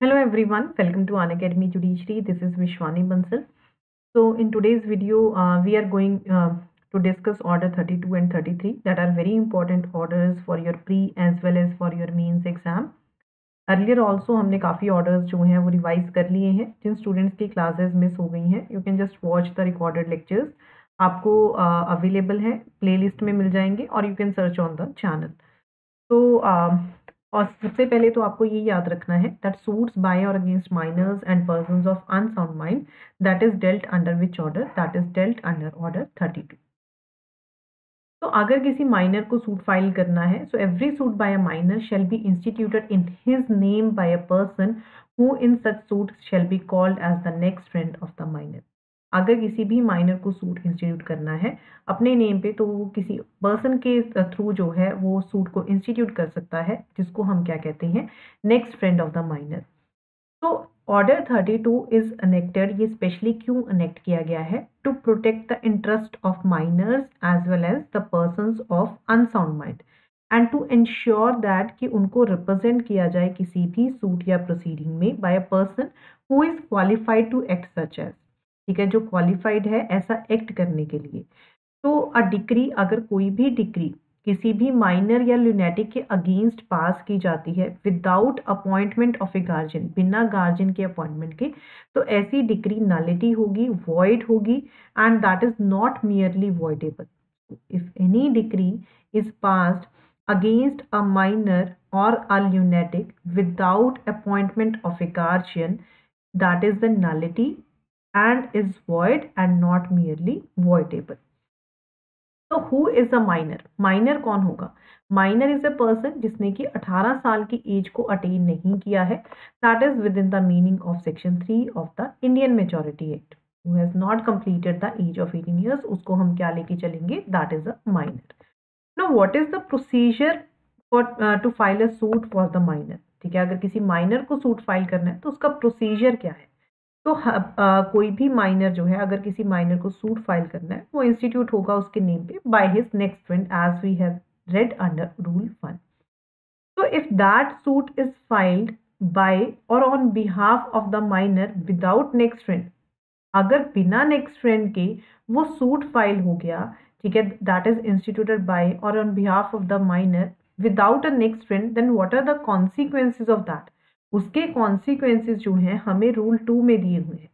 Hello everyone, welcome to Unacademy Judiciary. This is Vishwani Bansal. So in today's video, we are going to discuss Order 32 and 33 that are very important orders for your pre as well as for your mains exam. Earlier also हमने काफ़ी orders जो हैं वो revise कर लिए हैं. जिन students की classes miss हो गई हैं, you can just watch the recorded lectures. आपको अवेलेबल है, प्लेलिस्ट में मिल जाएंगे और you can search on the channel. तो और सबसे पहले तो आपको ये याद रखना है दैट सूट्स बाय और against minors and persons of unsound mind that is dealt under which order, that is dealt under order 32. तो अगर किसी माइनर को सूट फाइल करना है, so every suit by a minor shall be instituted in his name by a person who in such suit shall be called as the next friend of the minor. अगर किसी भी minor को suit institute करना है अपने name पे, तो वो किसी पर्सन के थ्रू जो है वो सूट को इंस्टीट्यूट कर सकता है, जिसको हम क्या कहते हैं, next friend of the minor. तो ऑर्डर 32 इज अनेक्टेड. ये स्पेशली क्यों अनेक्ट किया गया है? To protect the interest of minors as well as the persons of unsound mind and to ensure that कि उनको रिप्रेजेंट किया जाए किसी भी सूट या प्रोसीडिंग में by a person who is qualified to act such as. ठीक है, जो क्वालिफाइड है ऐसा एक्ट करने के लिए. तो अ डिक्री, अगर कोई भी डिक्री किसी भी माइनर या ल्यूनेटिक के अगेंस्ट पास की जाती है without appointment of a guardian, बिना गार्जियन के अपॉइंटमेंट के, तो ऐसी डिक्री नलिटी होगी, वॉइड होगी and that is not merely voidable. If any decree is passed against a minor or a lunatic without appointment of a guardian, that is the nullity and is void and not merely voidable. तो who is a minor? Minor कौन होगा? Minor is a person जिसने कि 18 साल की as को attain नहीं किया है, that is within the meaning of section 3 of the Indian majority act. Who has not completed the age of 18 years, उसको हम क्या लेके चलेंगे? That is a minor. Now what is the procedure for to file a suit for the minor? ठीक है, अगर किसी minor को सूट फाइल करना है तो उसका प्रोसीजर क्या है? तो कोई भी माइनर जो है, अगर किसी माइनर को सूट फाइल करना है, वो इंस्टीट्यूट होगा उसके नेम पे by his next friend as we have read under rule 1. तो if that suit is filed by और on behalf of the minor without next friend, अगर बिना नेक्स्ट फ्रेंड के वो सूट फाइल हो गया, ठीक है, दैट इज इंस्टीट्यूटेड बाय और on behalf of the minor without a next friend, then what are the consequences of that? उसके कॉन्सिक्वेंसेज जो हैं हमें रूल 2 में दिए हुए हैं.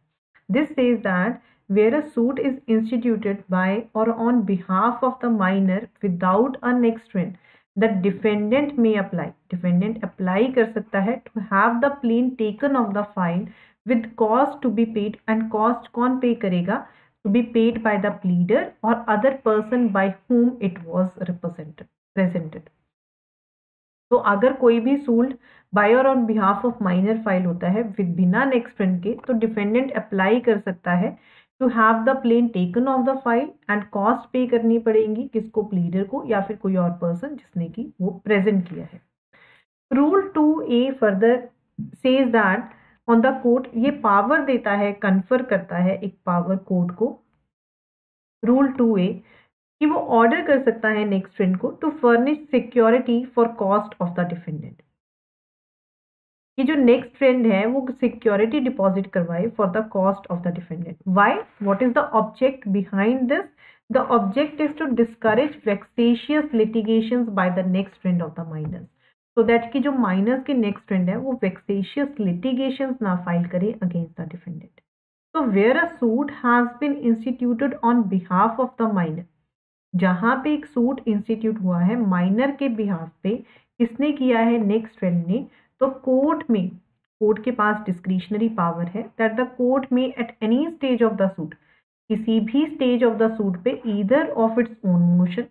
This says that where a suit is instituted by और on behalf of the minor without a next friend, the defendant में अप्लाई, डिफेंडेंट अप्लाई कर सकता है to have the plaint taken off the file with cost to be paid. And cost कौन pay करेगा? To be paid by the pleader और other person by whom it was presented. तो अगर कोई भी सूट बाय और on behalf of minor file होता है विद बिना नेक्स्ट फ्रेंड के, तो डिफेंडेंट अप्लाई कर सकता है to have the plaint taken off the file and cost pay करनी पड़ेगी किसको? प्लीडर को या फिर कोई और पर्सन जिसने कि वो प्रेजेंट किया है. Rule 2A further says that on the court, ये पावर देता है, कन्फर करता है एक पावर कोर्ट को, रूल 2A, कि वो ऑर्डर कर सकता है नेक्स्ट फ्रेंड को to furnish security for cost of the defendant. कि जो नेक्स्ट फ्रेंड है वो सिक्योरिटी डिपॉजिट करवाए for the cost of the defendant. Why? What is the object behind this? The object is to discourage vexatious litigations by the next friend of the minors, so that कि जो minors के next friend है वो vexatious litigations ना file करे against the defendant. So where a suit has been instituted on behalf of the minor, जहां पे एक सूट इंस्टीट्यूट हुआ है माइनर के बिहाफ पे, किसने किया है? नेक्स्ट फ्रेंड ने. तो कोर्ट में, कोर्ट के पास डिस्क्रिशनरी पावर है दैट द कोर्ट में at any stage of the suit, किसी भी स्टेज ऑफ द सूट पे, either of its own motion,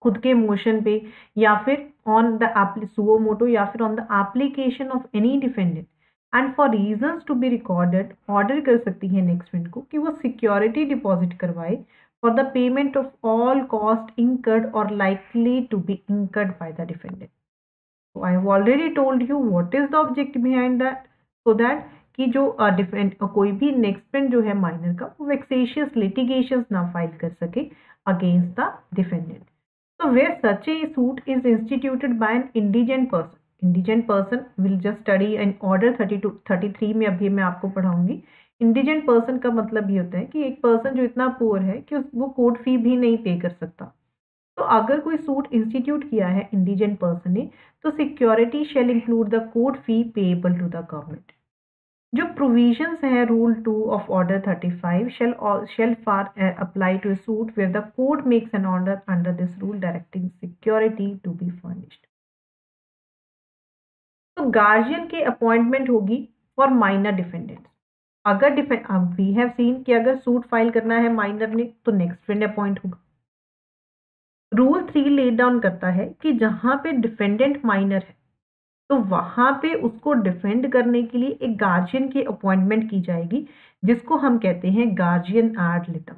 खुद के मोशन पे, या फिर ऑन द सुओ मोटो, या फिर on the application of any defendant and for reasons to be recorded, order कर सकती है नेक्स्ट फ्रेंड को कि वो सिक्योरिटी डिपॉजिट करवाए for the payment of all cost incurred और likely to be incurred by the defendant. So I have already told you what is the object behind that, so that कि जो कोई भी next friend जो है minor का, वो vexatious litigations ना फाइल कर सके against the defendant. So where such a suit is instituted by an indigent person, indigent person will just study an order 32 33 में अभी मैं आपको पढ़ाऊंगी। इंडिजेंट पर्सन का मतलब ये होता है कि एक पर्सन जो इतना पुअर है कि वो कोर्ट फी भी नहीं पे कर सकता। तो अगर कोई सूट इंस्टीट्यूट किया है इंडिजेंट पर्सन ने, तो security shall include the court fee payable to the government. जो प्रोविजंस है rule 2 of order 35 shall for apply to a suit where the court makes an order under this rule directing security to be furnished. तो guardian की appointment होगी for minor defendants. अगर we have seen कि अगर suit file करना है minor ने तो नेक्स्ट फ्रेंड अपॉइंट होगा। रूल 3 ले डाउन करता है कि जहां पे डिफेंडेंट माइनर है तो वहां पे उसको डिफेंड करने के लिए एक गार्जियन की अपॉइंटमेंट की जाएगी, जिसको हम कहते हैं गार्जियन एड लिटम।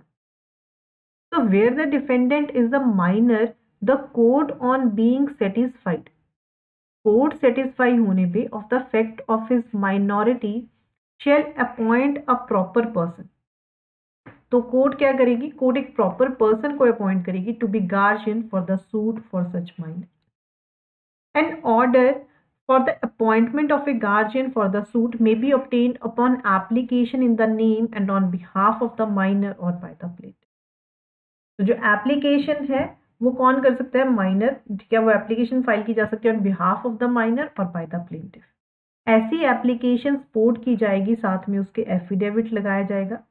तो where the defendant is the minor, the court on being satisfied, court satisfy होने पे of the fact of his minority shall appoint a proper person. तो कोर्ट क्या करेगी, कोर्ट एक प्रॉपर पर्सन को appoint करेगी to be guardian for the suit for such minor. An order for the appointment of a guardian for the suit may be obtained upon application in the name and on behalf of the minor or by the plaintiff। तो जो application है वो कौन कर सकता है, minor. क्या वो एप्लीकेशन फाइल की जा सकती है on behalf of the minor or by the plaintiff. ऐसी एप्लीकेशन सपोर्ट की जाएगी, साथ में उसके एफिडेविट लगाया जाएगा,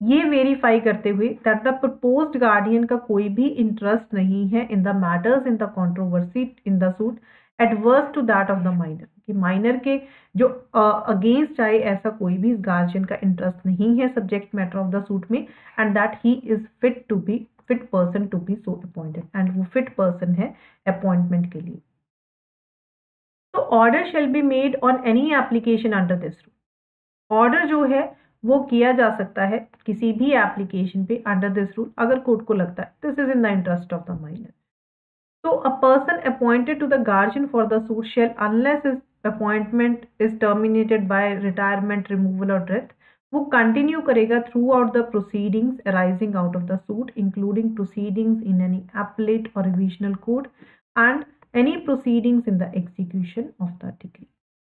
ये वेरीफाई करते हुए दैट द प्रपोज्ड गार्डियन का कोई भी इंटरेस्ट नहीं है in the matters in the controversy in the suit adverse to that of the minor, कि माइनर के जो अगेंस्ट आए ऐसा कोई भी गार्जियन का इंटरेस्ट नहीं है subject matter of the suit में, and that he is fit person to be so appointed, and वो फिट पर्सन है अपॉइंटमेंट के लिए। तो order shall be made on any application under this rule. Order जो है वो किया जा सकता है किसी भी एप्लीकेशन पे अंडर दिस रूल, अगर कोर्ट को लगता है this is in the interest of the minor. तो a person appointed to the guardian for the suit shall unless is appointment is terminated by retirement, removal or death, वो continue करेगा throughout the proceedings arising out of the suit including proceedings in any appellate or revisional court and any proceedings in the execution of the degree.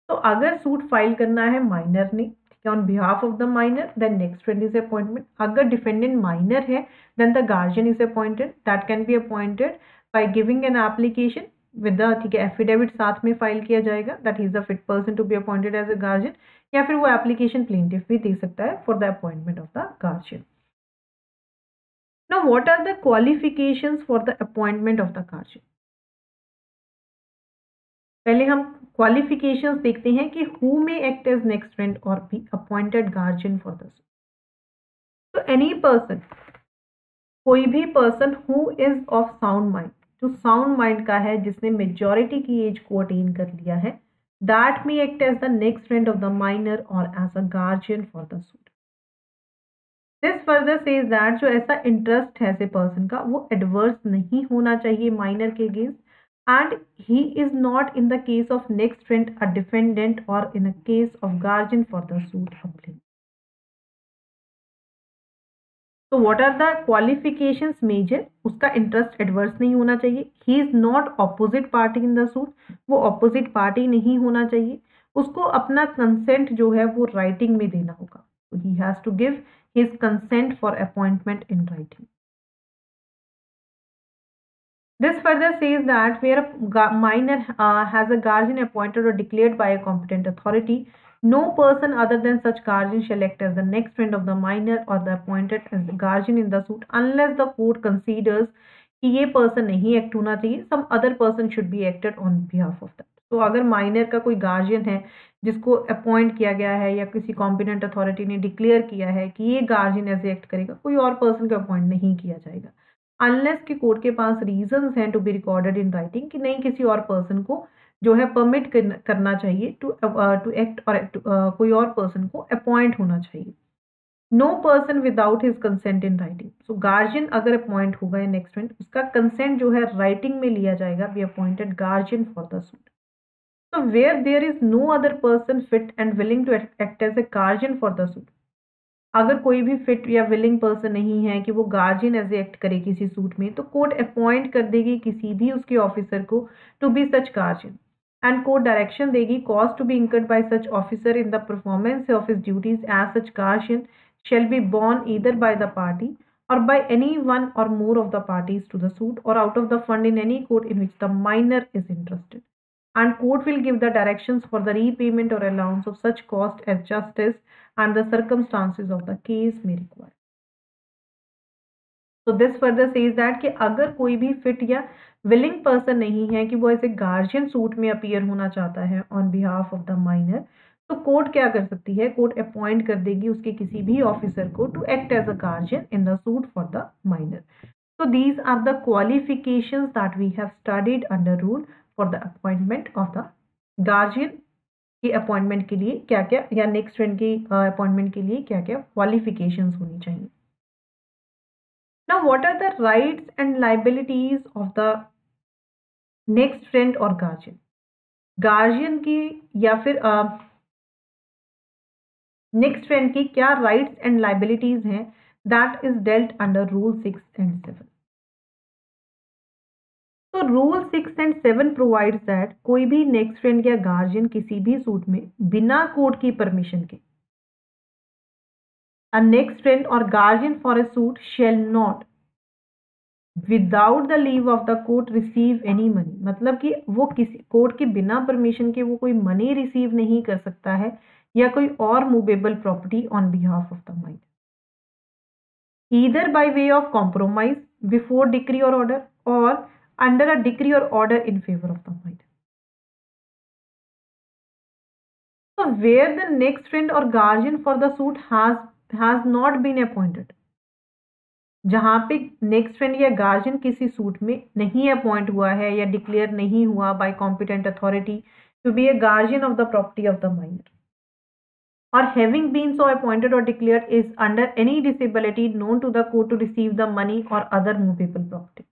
तो अगर suit file करना है minor ने on behalf of the minor, then next friend is appointment। अगर defendant minor है then the guardian is appointed, that can be appointed by giving an application with the ठीक है affidavit साथ में file किया जाएगा that he is a fit person to be appointed as a guardian, या फिर वो application plaintiff भी दे सकता है for the appointment of the guardian। Now what are the qualifications for the appointment of the guardian? पहले हम qualifications देखते हैं कि who may act as next friend or be appointed guardian for the suit. तो any person, कोई भी person who is of sound mind, जो sound mind का है, जिसने मेजॉरिटी की एज को अटेन कर लिया है, that may act as the next friend of the minor or as a guardian for the suit. This further says that जो ऐसा इंटरेस्ट है ऐसे पर्सन का वो एडवर्स नहीं होना चाहिए माइनर के against, and he is not in the case of next friend a defendant or in a case of guardian for the suit complaint। तो what are the qualifications major? उसका interest adverse नहीं होना चाहिए, he is not opposite party in the suit, वो opposite party नहीं होना चाहिए, उसको अपना कंसेंट जो है वो राइटिंग में देना होगा, so he has to give his consent for appointment in writing। This further says that where a minor has a guardian appointed or declared by a competent authority, no person other than such guardian shall act as the next friend of the minor or the appointed as the guardian in the suit unless the court considers कि ये person नहीं act होना चाहिए, some other person should be acted on behalf of that। तो अगर minor का कोई guardian है जिसको अपॉइंट किया गया है या किसी कॉम्पिटेंट अथॉरिटी ने डिक्लेयर किया है कि ये गार्जियन ऐसे एक्ट करेगा, कोई और पर्सन को अपॉइंट नहीं किया जाएगा अनलेस कि कोर्ट के पास रीजंस हैं to be recorded in writing कि नहीं किसी और पर्सन को जो है परमिट करना चाहिए टू एक्ट और कोई और पर्सन को अपॉइंट होना चाहिए। No person without his consent in writing. So guardian अगर अपॉइंट होगा या नेक्स्ट फ्रेंड, उसका कंसेंट जो है राइटिंग में लिया जाएगा, be appointed guardian for the suit. So where there is no other person fit and willing to act as a guardian for the suit, अगर कोई भी फिट या विलिंग पर्सन नहीं है कि वो गार्जियन एज एक्ट करे किसी सूट में, तो कोर्ट अपॉइंट कर देगी किसी भी उसके ऑफिसर को to be such guardian, and court direction देगी cost to be incurred by such officer in the performance of his duties as such guardian shall be borne either by the party or by any one or more of the parties to the suit or out of the fund in any court in which the minor is interested, and court will give the directions for the repayment or allowance of such cost as justice and the circumstances of the case may require. So this further says that कि अगर कोई भी fit या willing person नहीं है कि वो ऐसे गार्जियन सूट में अपीयर होना चाहता है on behalf of the minor, तो कोर्ट क्या कर सकती है, कोर्ट अपॉइंट कर देगी उसके किसी भी ऑफिसर को to act as a guardian in the suit for the minor. So these are the qualifications that we have studied under rule for the appointment of the guardian. की appointment के लिए क्या क्या, या नेक्स्ट फ्रेंड की appointment के लिए क्या क्या क्वालिफिकेशंस होनी चाहिए. Now what are the rights and liabilities of the next friend or guardian? Guardian की या फिर नेक्स्ट फ्रेंड की क्या राइट्स एंड लाइबिलिटीज हैं, that is dealt under rule 6 and 7. तो रूल 6 and 7 प्रोवाइड्स दैट कोई भी नेक्स्ट फ्रेंड या गार्जियन किसी भी सूट में बिना कोर्ट की परमिशन के, a next friend or guardian for a suit shall not without the leave of the court receive any money. मतलब कि वो किसी कोर्ट के बिना परमिशन के वो कोई मनी रिसीव नहीं कर सकता है या कोई और movable property on behalf of the minor, either by way of compromise before decree और ऑर्डर और अंडर अ डिक्री और order in favour of the minor. So where the next friend or guardian for the suit has not been appointed, जहां पे next friend या guardian किसी suit में नहीं appoint हुआ है या डिक्लेयर नहीं हुआ by competent authority to be a guardian of the property of the minor, or having been so appointed or declared is under any disability known to the court to receive the money or other movable property.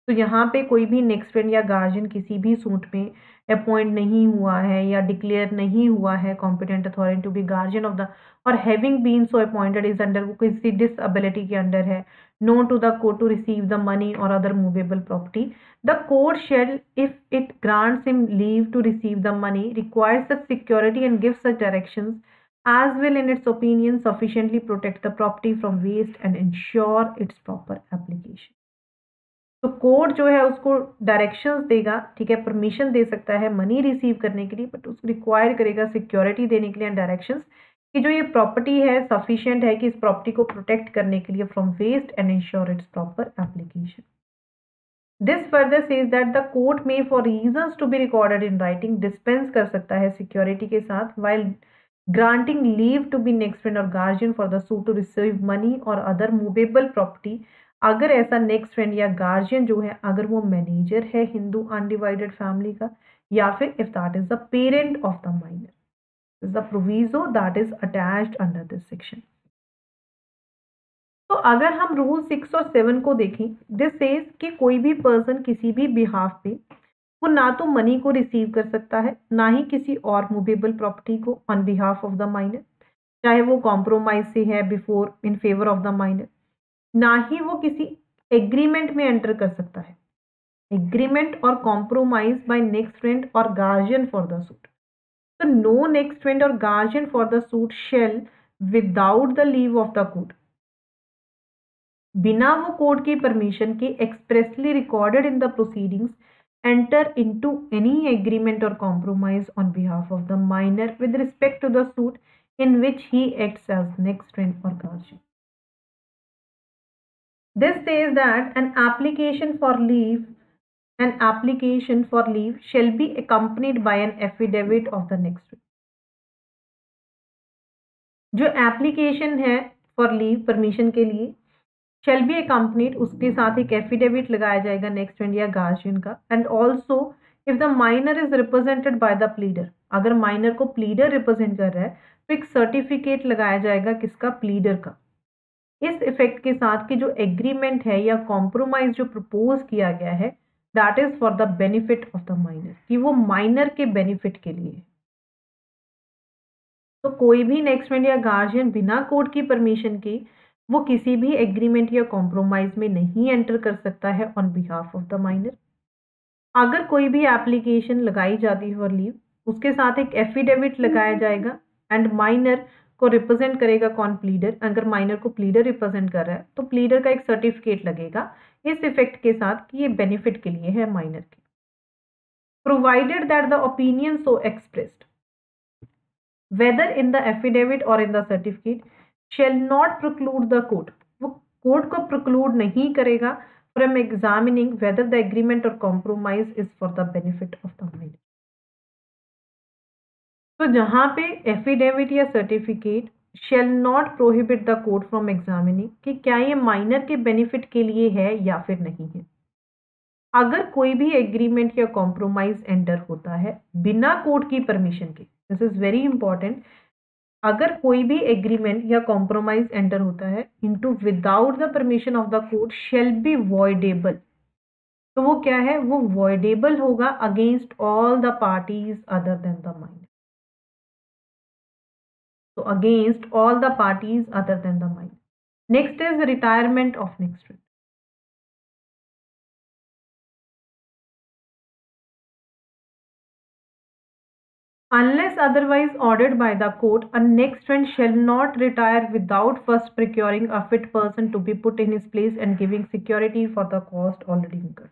तो यहाँ पे कोई भी next friend या guardian किसी भी suit में appoint नहीं हुआ है या डिक्लेयर नहीं हुआ है competent authority to be guardian of the, or having been so appointed is under, वो किसी डिसएबिलिटी के अंडर है, known to the court to receive the money or other movable property, the court shall, if it grants him leave to receive the money, requires such security and gives such directions as will in its opinion sufficiently protect the property from waste and ensure its proper application. तो court जो है उसको directions देगा, ठीक है, permission दे सकता है money receive करने के लिए, बट उसको रिक्वायर करेगा सिक्योरिटी देने के लिए डायरेक्शंस कि जो ये प्रॉपर्टी है सफिशिएंट है कि इस प्रॉपर्टी को प्रोटेक्ट करने के लिए from waste and ensure its proper application. This further says that the court may for reasons to be recorded in writing dispense कर सकता है सिक्योरिटी के साथ while granting leave to be next friend or guardian for the suit to receive money or other movable property, अगर ऐसा next friend या guardian जो है अगर वो मैनेजर है हिंदू अनडिवाइडेड फैमिली का, या फिर if that is the parent of the minor, is the proviso that is attached under this section. तो अगर हम रूल 6 और 7 को देखें, दिस सेज कि कोई भी पर्सन किसी भी बिहाफ पे वो ना तो मनी को रिसीव कर सकता है ना ही किसी और मूवेबल प्रॉपर्टी को on behalf of the minor, चाहे वो कॉम्प्रोमाइज से है before in favour of the minor, ना ही वो किसी एग्रीमेंट में एंटर कर सकता है, एग्रीमेंट और compromise bye next friend or guardian for the suit. So no next friend or guardian for the suit shall without the leave of the court, बिना वो कोर्ट की परमिशन के expressly recorded in the proceedings enter into any agreement or compromise on behalf of the minor with respect to the suit in which he acts as next friend or guardian. This says that an application for leave shall be accompanied by an affidavit of the next friend. जो application है for leave permission के लिए shall be accompanied, उसके साथ एक affidavit लगाया जाएगा next friend या गार्जियन का, and also if the minor is represented by the pleader, अगर माइनर को प्लीडर रिप्रेजेंट कर रहा है तो एक सर्टिफिकेट लगाया जाएगा किसका, प्लीडर का, इस इफेक्ट के साथ कि जो एग्रीमेंट है या कॉम्प्रोमाइज जो प्रपोज किया गया है that is for the benefit of the minor, कि वो माइनर के बेनिफिट के लिए. तो कोई भी नेक्स्ट फ्रेंड या गार्जियन बिना कोर्ट की परमिशन के वो किसी भी एग्रीमेंट या कॉम्प्रोमाइज में नहीं एंटर कर सकता है on behalf of the minor. अगर कोई भी एप्लीकेशन लगाई जाती है फॉर लीव, उसके साथ एक एफिडेविट लगाया जाएगा एंड माइनर को रिप्रेजेंट करेगा कौन? प्लीडर। अगर माइनर को प्लीडर रिप्रेजेंट कर रहा है तो प्लीडर का एक सर्टिफिकेट लगेगा इस इफेक्ट के साथ कि ये बेनिफिट के लिए है माइनर के। Provided that the opinion so expressed whether in the affidavit or in the certificate shall not preclude the court, वो कोर्ट को प्रिक्लूड नहीं करेगा from examining whether the agreement or compromise is for the benefit of the minor। तो जहां पे affidavit या certificate shall not prohibit the court from examining कि क्या ये माइनर के बेनिफिट के लिए है या फिर नहीं है। अगर कोई भी एग्रीमेंट या कॉम्प्रोमाइज एंटर होता है बिना कोर्ट की परमिशन के, दिस इज वेरी इंपॉर्टेंट, अगर कोई भी एग्रीमेंट या कॉम्प्रोमाइज एंटर होता है into without the permission of the court shall be voidable, तो वो क्या है? वो वॉइडेबल होगा against all the parties other than the minor. तो against all the parties other than the minor. Next is retirement of next friend. Unless otherwise ordered by the court, a next friend shall not retire without first procuring a fit person to be put in his place and giving security for the cost already incurred.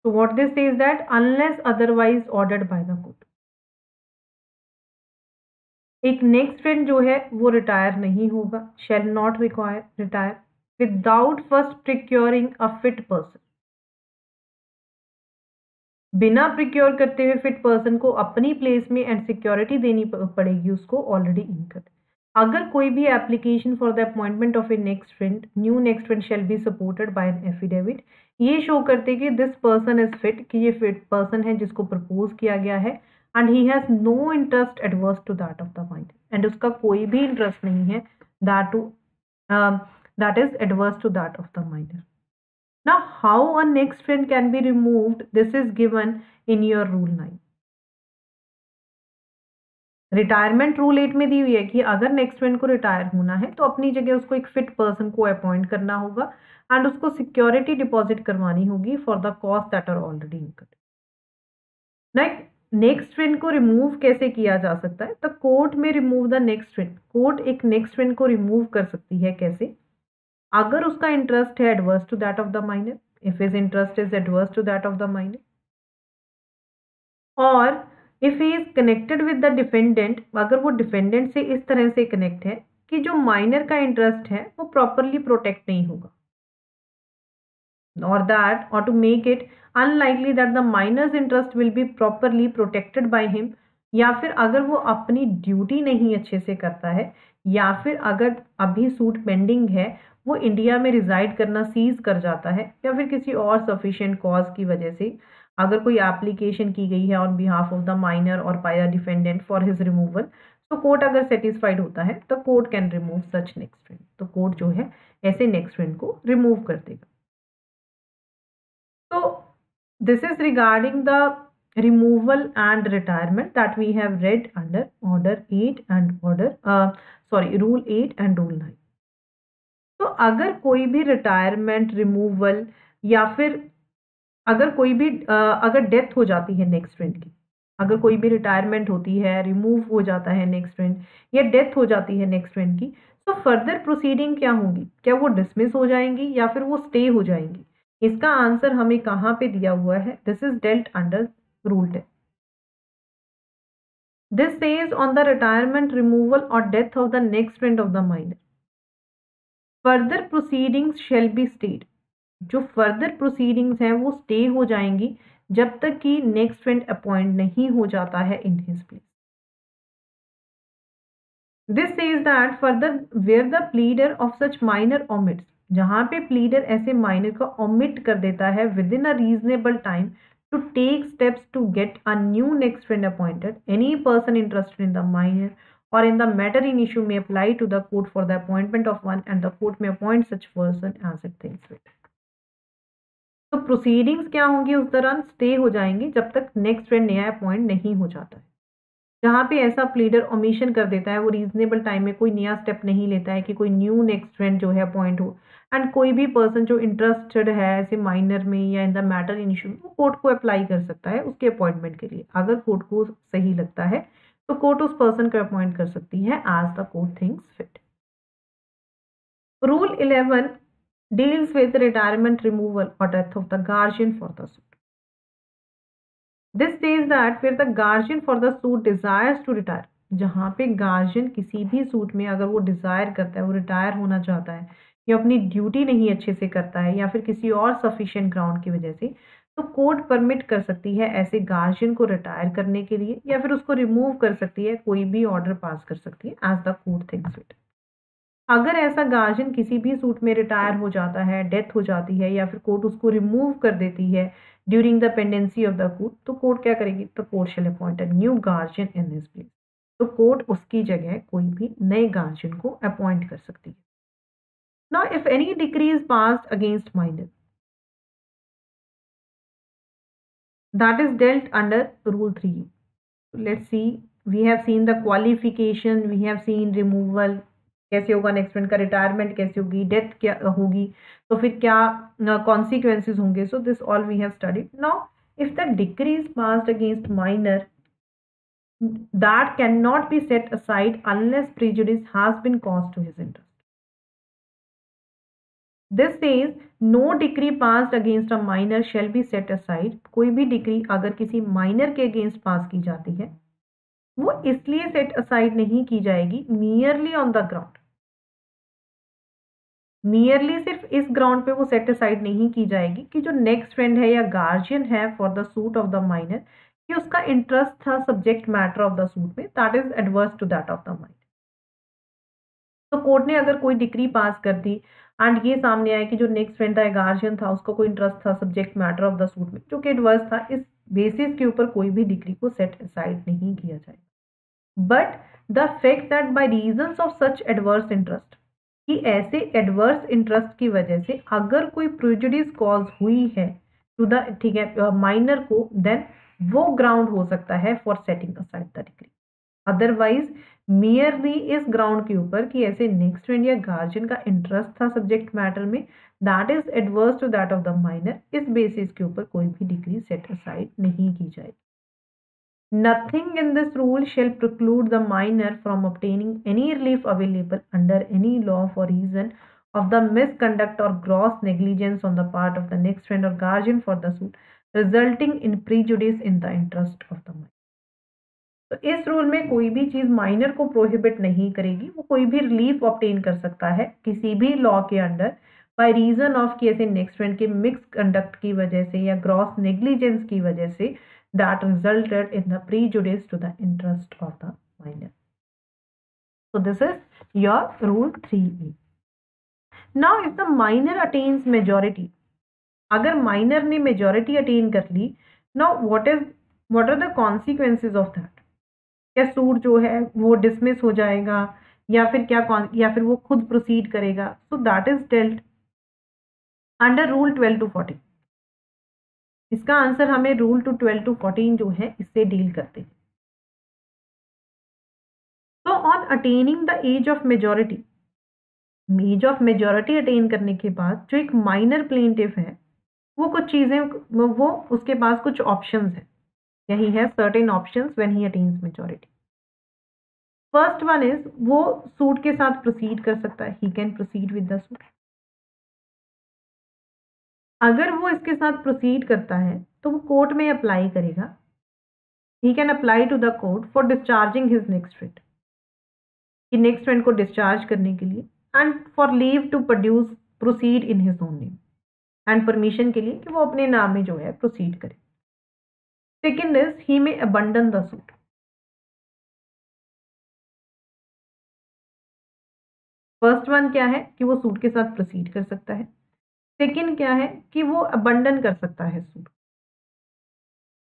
So what this says that unless otherwise ordered by the court, एक next friend जो है वो retire नहीं होगा, shall not retire without first procuring a fit person, बिना procure करते हुए fit person को अपनी प्लेस में एंड सिक्योरिटी देनी पड़ेगी उसको ऑलरेडी इनकर्ड। अगर कोई भी application for the appointment of A next friend, new next friend shall be supported by an affidavit, ये शो करते कि दिस पर्सन इज फिट, कि ये फिट पर्सन है जिसको प्रपोज किया गया है and he has no interest adverse to that of the minor, and उसका कोई भी इंटरेस्ट नहीं है that is adverse to that of the minor. Now, how a next friend can be removed, this is given in your rule 9. Retirement rule 8 में दी हुई है कि अगर नेक्स्ट फ्रेंड को रिटायर होना है तो अपनी जगह उसको एक फिट पर्सन को अपॉइंट करना होगा एंड उसको सिक्योरिटी डिपॉजिट करवानी होगी for the cost that are already incurred. Next friend को रिमूव कैसे किया जा सकता है? तो court may remove the next friend, court एक नेक्स्ट फ्रेंड को रिमूव कर सकती है कैसे? अगर उसका इंटरेस्ट है adverse to that of the minor, if his interest is adverse to that of the minor, or if he is connected with the defendant, अगर वो डिफेंडेंट से इस तरह से कनेक्ट है कि जो माइनर का इंटरेस्ट है वो प्रॉपरली प्रोटेक्ट नहीं होगा, or to make it unlikely that the minor's interest will be properly protected by him, या फिर अगर वो अपनी ड्यूटी नहीं अच्छे से करता है, या फिर अगर अभी सूट पेंडिंग है, वो इंडिया में रिजाइड करना सीज कर जाता है, या फिर किसी और सफिशिएंट कॉज की वजह से अगर कोई एप्लीकेशन की गई है on behalf of the minor or by the defendant for his removal, तो कोर्ट अगर सेटिस्फाइड होता है तो court can remove such next friend, तो कोर्ट जो है ऐसे नेक्स्ट फ्रेंड को रिमूव कर देगा। So this is regarding the removal and retirement that we have read under order 8 and rule 8 and rule 9। तो अगर कोई भी रिटायरमेंट, रिमूवल, या फिर अगर कोई भी अगर डेथ हो जाती है नेक्स्ट फ्रेंड की, अगर कोई भी रिटायरमेंट होती है, रिमूव हो जाता है नेक्स्ट फ्रेंड, या डेथ हो जाती है नेक्स्ट फ्रेंड की, तो फर्दर प्रोसीडिंग क्या होंगी? क्या वो डिसमिस हो जाएंगी या फिर वो स्टे हो जाएंगी? इसका आंसर हमें कहां पे दिया हुआ है? This is dealt under rule 10। This says on the retirement, removal or death of the next friend of the minor, further proceedings shall be stayed, जो फर्दर प्रोसीडिंग्स हैं वो स्टे हो जाएंगी जब तक कि नेक्स्ट फ्रेंड अपॉइंट नहीं हो जाता है in his place. This says that further where the pleader of such minor omits, जहां पे प्लीडर ऐसे माइनर का ओमिट कर देता है within a reasonable time to take steps to get a new next friend appointed, any person interested in the minor or in the matter in issue may apply to the court for the appointment of one and the court may appoint such person as it thinks fit। तो proceedings क्या होंगी उस दौरान, stay हो जाएंगी जब तक next friend नया अपॉइंट नहीं हो जाता है। जहाँ पे ऐसा प्लीडर ओमिशन कर देता है, वो रीजनेबल टाइम में कोई नया स्टेप नहीं लेता है कि कोई न्यू नेक्स्ट फ्रेंड जो है अपॉइंट हो, एंड कोई भी पर्सन जो इंटरेस्टेड है ऐसे माइनर में या in the matter in issue, वो कोर्ट को अप्लाई कर सकता है उसके अपॉइंटमेंट के लिए। अगर कोर्ट को सही लगता है तो कोर्ट उस पर्सन को अपॉइंट कर सकती है as the court thinks fit. Rule 11 deals with retirement, removal or death of the guardian for the suit. This says that where the guardian for the suit desires to retire, जहाँ पे guardian किसी भी suit में अगर वो Dzire करता है, वो रिटायर होना चाहता है या अपनी ड्यूटी नहीं अच्छे से करता है या फिर किसी और सफिशिएंट ग्राउंड की वजह से, तो कोर्ट परमिट कर सकती है ऐसे गार्जियन को रिटायर करने के लिए या फिर उसको रिमूव कर सकती है, कोई भी ऑर्डर पास कर सकती है as the court thinks fit. अगर ऐसा गार्जियन किसी भी सूट में रिटायर हो जाता है, डेथ हो जाती है या फिर कोर्ट उसको रिमूव कर देती है during the pendency of the court, तो कोर्ट क्या करेगी, तो court shall appoint a new guardian in his place. तो कोर्ट उसकी जगह कोई भी नए गार्जियन को अपॉइंट कर सकती है। Now if any decree is passed against minor, that is dealt under rule 3। Let's see, we have seen the qualification, we have seen removal कैसे होगा, नेक्स्ट फ्रेंड का रिटायरमेंट कैसे होगी, डेथ क्या होगी, तो फिर क्या कॉन्सिक्वेंसेज होंगे। So this all we have studied. Now if the decree is passed against minor, that cannot be set aside unless prejudice has been caused to his interest. This says no decree passed against a minor shall be set aside. कोई भी decree अगर किसी minor के against पास की जाती है, वो इसलिए सेट असाइड नहीं की जाएगी merely on the ground, merely सिर्फ इस ग्राउंड पे वो सेट असाइड नहीं की जाएगी कि जो नेक्स्ट फ्रेंड है या गार्जियन है for the suit of the minor, कि उसका इंटरेस्ट था subject matter of the suit में, that is adverse to that of the minor. तो कोर्ट ने अगर कोई डिक्री पास कर दी एंड ये सामने आया कि जो नेक्स्ट फ्रेंड था या गार्जियन था उसका कोई इंटरेस्ट था subject matter of the suit में जो कि एडवर्स था, इस बेसिस के ऊपर कोई भी डिक्री को सेट असाइड नहीं किया जाएगा। But the fact that bye reasons of such adverse interest, कि ऐसे एडवर्स इंटरेस्ट की वजह से अगर कोई प्रेजुडिस कॉज हुई है टू द, ठीक है, माइनर को, देन वो ग्राउंड हो सकता है for setting aside the decree. Otherwise merely इस ग्राउंड के ऊपर कि ऐसे नेक्स्ट फ्रेंड या गार्जियन का इंटरेस्ट था सब्जेक्ट मैटर में, that is adverse to that of the minor, इस बेसिस के ऊपर कोई भी डिक्री सेट असाइड नहीं की जाएगी। Nothing in this rule shall preclude the minor from obtaining any relief available under any law for reason of the misconduct or gross negligence on the part of the next friend or guardian for the suit, resulting in prejudice in the interest of the minor. तो इस rule में कोई भी चीज minor को prohibit नहीं करेगी, वो कोई भी रिलीफ ऑब्टेन कर सकता है किसी भी लॉ के अंडर बाय रीजन ऑफ कि ऐसे नेक्स्ट फ्रेंड के मिक्स कंडक्ट की वजह से या ग्रॉस नेग्लिजेंस की वजह से that resulted in the prejudice to the interest of the minor. So this is your rule 3E. Now if the minor attains majority, अगर minor ने majority attain कर ली, now what are the consequences of that? क्या suit जो है वो dismiss हो जाएगा या फिर क्या, या फिर वो खुद प्रोसीड करेगा? So that is dealt under rule 12 to 14. इसका आंसर हमें रूल 12 to 14 जो है इससे डील करते हैं। तो on attaining the age of majority, age of majority attain करने के बाद जो एक माइनर प्लेंटिफ है वो कुछ चीजें, वो उसके पास कुछ ऑप्शंस हैं, यही है certain options when he attains majority. First one is वो सूट के साथ प्रोसीड कर सकता है, he can proceed with the suit. अगर वो इसके साथ प्रोसीड करता है तो वो कोर्ट में अप्लाई करेगा, he can apply to the court for discharging his next friend, कि नेक्स्ट फ्रेंड को डिस्चार्ज करने के लिए, and for leave to proceed in his own name, and permission के लिए कि वो अपने नाम में जो है प्रोसीड करे। Second is he may abandon the suit. First one क्या है कि वो सूट के साथ प्रोसीड कर सकता है, सेकेंड क्या है कि वो अबंडन कर सकता है सूट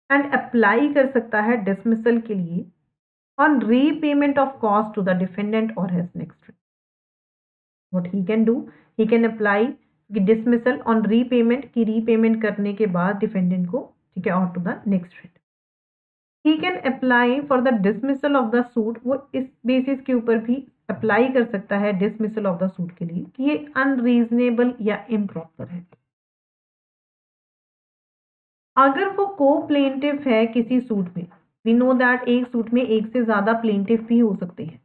एंड अप्लाई कर सकता है डिसमिसल के लिए on repayment of cost to the defendant or his next friend. What he can do, he can apply dismissal on repayment की रीपेमेंट करने के बाद डिफेंडेंट को, ठीक है, और to the next friend he can apply for the dismissal of the suit. वो इस बेसिस के ऊपर भी अप्लाई कर सकता है डिसमिसल ऑफ द सूट के लिए कि ये अनरीजनेबल या इम्प्रॉपर है। अगर वो को प्लेंटिव है किसी सूट में, वी नो दैट एक सूट में एक से ज्यादा प्लेंटिव भी हो सकते हैं।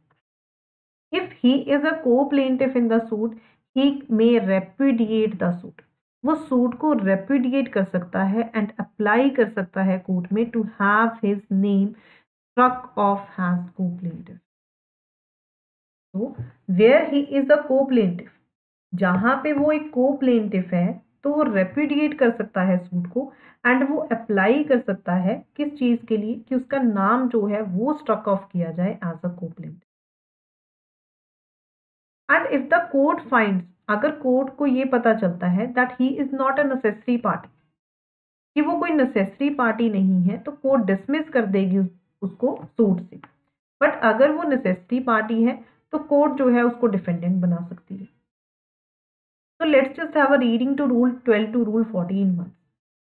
इफ ही इज अ को plaintiff in the suit, he may repudiate the suit. वो सूट को रेपुडिएट कर सकता है एंड अप्लाई कर सकता है कोर्ट में to have his name struck off as co-plaintiff. तो where he is a co-plaintiff, जहां पे वो एक को प्लेंटिव है तो वो रेपुडिएट कर सकता है सूट को एंड वो अप्लाई कर सकता है किस चीज के लिए कि उसका नाम जो है वो स्ट्रक ऑफ किया जाए as a co-plaintiff. And if the court finds, अगर कोर्ट को ये पता चलता है that he is not a necessary party, कि वो कोई नेसेसरी पार्टी नहीं है, तो कोर्ट डिसमिस कर देगी उसको सूट से। बट अगर वो नेसेसरी पार्टी है तो कोर्ट जो है उसको डिफेंडेंट बना सकती है। So let's just have a reading to Rule 12 to Rule 14 once.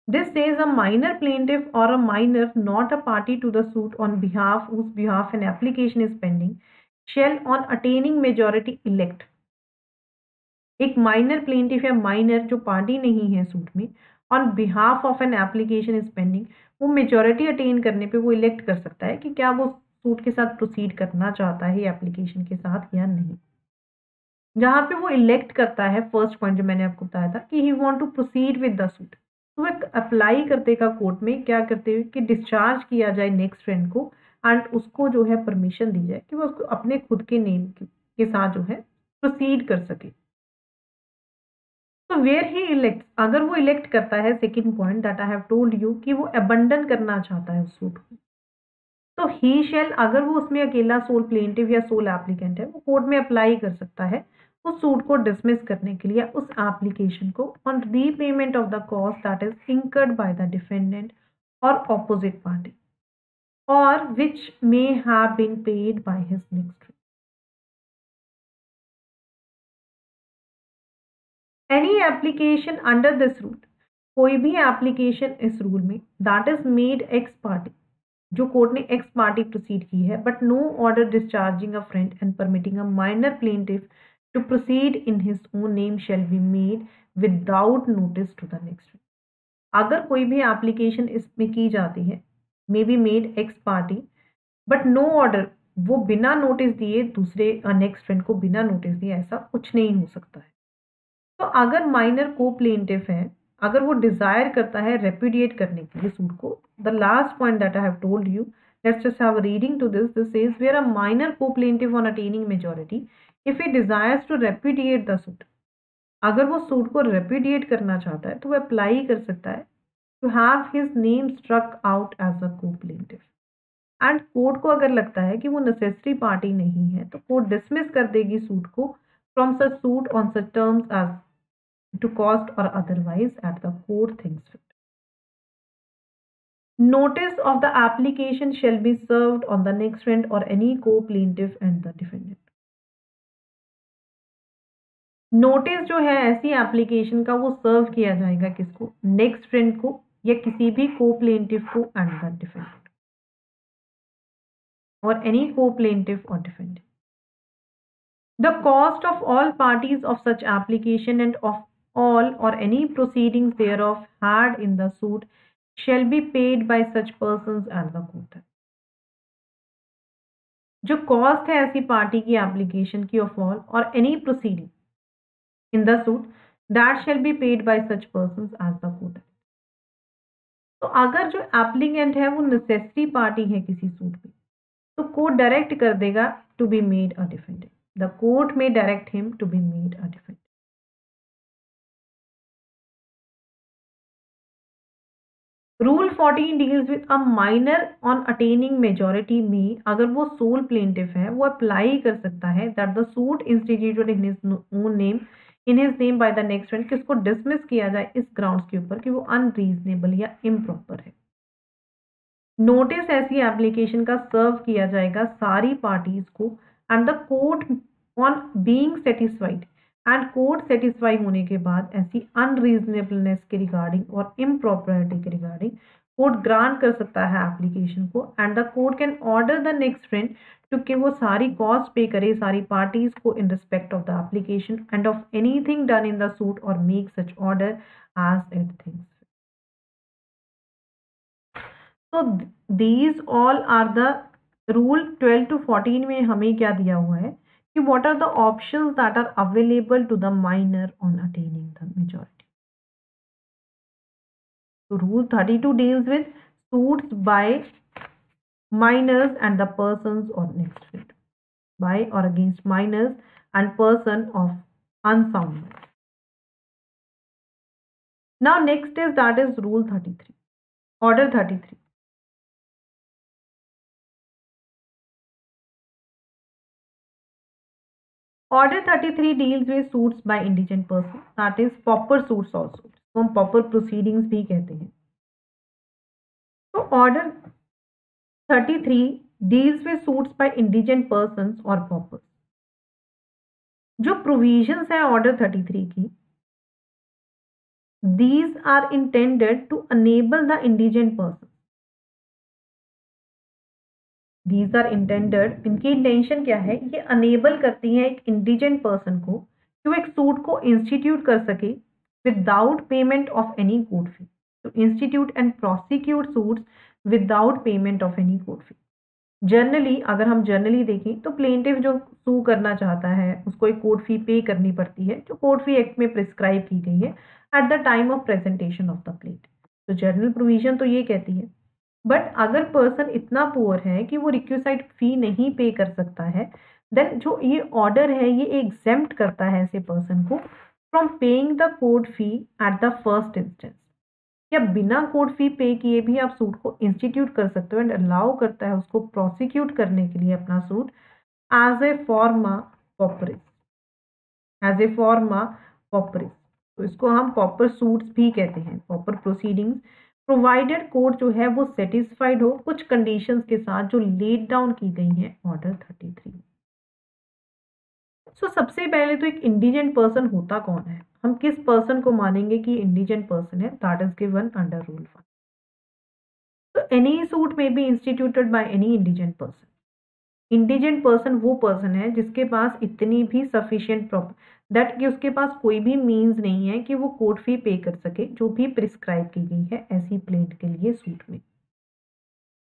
This says a minor plaintiff or a minor not a party to the suit on behalf whose behalf an application is pending shall on attaining majority elect। एक minor plaintiff या minor जो party नहीं है suit में, on behalf of an application is pending, वो majority attain करने पे वो इलेक्ट कर सकता है कि क्या वो सूट के साथ प्रोसीड करना चाहता है एप्लीकेशन के साथ या नहीं। जहां पे वो इलेक्ट करता है, फर्स्ट पॉइंट जो मैंने आपको बताया था कि he want to proceed with the suit, तो वो अप्लाई करते का कोर्ट में क्या करते हुए कि डिस्चार्ज किया जाए नेक्स्ट फ्रेंड को एंड उसको जो है परमिशन दी जाए कि वो उसको अपने खुद के नेम के साथ जो है प्रोसीड कर सके। तो वेयर ही इलेक्ट, अगर वो इलेक्ट करता है, second point that I have told you कि वो अबंडन करना चाहता है उस सूट को, तो ही शेल, अगर वो उसमें अकेला सोल प्लेंटिव या सोल एप्लीकेंट है, वो कोर्ट में अप्लाई कर सकता है उस सूट को डिसमिस करने के लिए, उस एप्लीकेशन को on repayment of the cost that is incurred by the defendant or opposite party or which may have been paid by his next. Any application under this rule, कोई भी application इस rule में that is made ex parte, जो court ने ex parte proceed की है, but no order discharging a friend and permitting a minor plaintiff to proceed in his own name shall be made without notice to the next. अगर कोई भी application इसमें की जाती है, may be made ex parte, but no order, वो बिना notice दिए दूसरे नेक्स्ट फ्रेंड को बिना नोटिस दिए, ऐसा कुछ नहीं हो सकता है। तो अगर माइनर को प्लेंटिव है, अगर वो डिजायर करता है रेपुडिएट करने के लिए सूट को, the last point that I have told you, let's just have a reading to this. This is where a minor co-plaintiff on attaining majority if he desires to repudiate the suit, अगर वो suit को repudiate करना चाहता है तो वो apply कर सकता है to have his name struck out as a co-plaintiff. And court को अगर लगता है कि वो नेसेसरी पार्टी नहीं है, तो कोर्ट डिसमिस कर देगी सूट को from such suit on such terms as to cost or otherwise at the court thinks fit. Notice of the application shall be served on the next friend or any co-plaintiff and the defendant. Notice जो है ऐसी application का वो सर्व किया जाएगा किसको, next friend को या किसी भी को प्लेंटिव को एंड द डिफेंडेंट और एनी को प्लेंटिव और defendant. The cost of all parties of such application and of all or any proceedings thereof had in the suit shall be paid by such persons and the court। जो cost है ऐसी party की application की of all और any proceeding in the suit that shall be paid by such persons as the court. तो अगर जो applicant है वो नेसेसरी पार्टी है किसी सूट में, तो कोर्ट डायरेक्ट कर देगा to be made a defendant, the court may direct him to be made a defendant. Rule 14 deals with a minor on attaining majority में, अगर वो सोल प्लेंटिफ है वो अप्लाई कर सकता है that the suit instituted in his own name by the next friend, किसको dismiss किया जाए इस ग्राउंड्स के ऊपर कि वो अनरीजनेबल या इम्प्रॉपर है। नोटिस ऐसी एप्लीकेशन का सर्व किया जाएगा सारी पार्टीज को and the court on being satisfied, and code satisfy होने के बाद ऐसी अनरीजनेबलनेस के रिगार्डिंग और इम्प्रॉपर्टी के रिगार्डिंग कोर्ट ग्रांट कर सकता है एप्लीकेशन को, and the court can order the next friend क्योंकि वो सारी कॉस्ट पे करे सारी पार्टीज को in respect of the application and of anything done in the suit और make such order as it thinks. तो these all are the rule 12 to 14 में हमें क्या दिया हुआ है कि what are the options that are available to the minor on attaining the majority. So rule 32 deals with suits by minors and the persons or next field, by or against minors and person of unsound mind. Now next is that is rule 33, order 33. Order 33 deals with suits by indigent person, that is pauper suits also, तो हम pauper proceedings भी कहते हैं. तो order 33 deals with suits by indigent persons or paupers. जो provisions है order 33 की, these are intended to enable the indigent person. These are intended, इनकी इंटेंशन क्या है, ये अनेबल करती हैं एक इंडिजेंट पर्सन को कि वो एक सूट को इंस्टीट्यूट कर सके without payment of any court fee. तो institute and prosecute suits without payment of any court fee. Generally अगर हम जनरली देखें तो प्लेंटिफ जो सू करना चाहता है उसको एक कोर्ट फी पे करनी पड़ती है जो कोर्ट फी एक्ट में प्रिस्क्राइब की गई है at the time of presentation of the plaintiff. तो जनरल प्रोविजन तो ये कहती है, बट अगर पर्सन इतना पुअर है कि वो रिक्विसाइट फी नहीं पे कर सकता है, देन जो ये ऑर्डर है ये एग्जेम्प्ट करता है ऐसे पर्सन को from paying the court fee eight the first instance. या बिना कोर्ट फी पे किए भी आप सूट को इंस्टीट्यूट कर सकते हो एंड अलाउ करता है उसको प्रोसिक्यूट करने के लिए अपना सूट एज ए फॉर्मा पॉपरिस, एज ए फॉर्मा पॉपरिस. तो इसको हम पॉपर सूट्स भी कहते हैं, पॉपर प्रोसीडिंग्स, प्रोवाइडेड कोर्ट जो है वो सेटिस्फाइड हो कुछ कंडीशंस के साथ जो लेड डाउन की गई हैं ऑर्डर 33. सो सबसे पहले तो एक इंडिजेंट पर्सन होता कौन है, हम किस पर्सन को मानेंगे कि इंडिजेंट पर्सन है, that is given under rule 1. तो एनी सूट में B instituted by any indigent person. Indigent person वो पर्सन है जिसके पास इतनी भी सफिशिएंट दैट कि उसके पास कोई भी मींस नहीं है कि वो कोर्ट फी पे कर सके जो भी प्रिस्क्राइब की गई है ऐसी प्लेंट के लिए सूट में,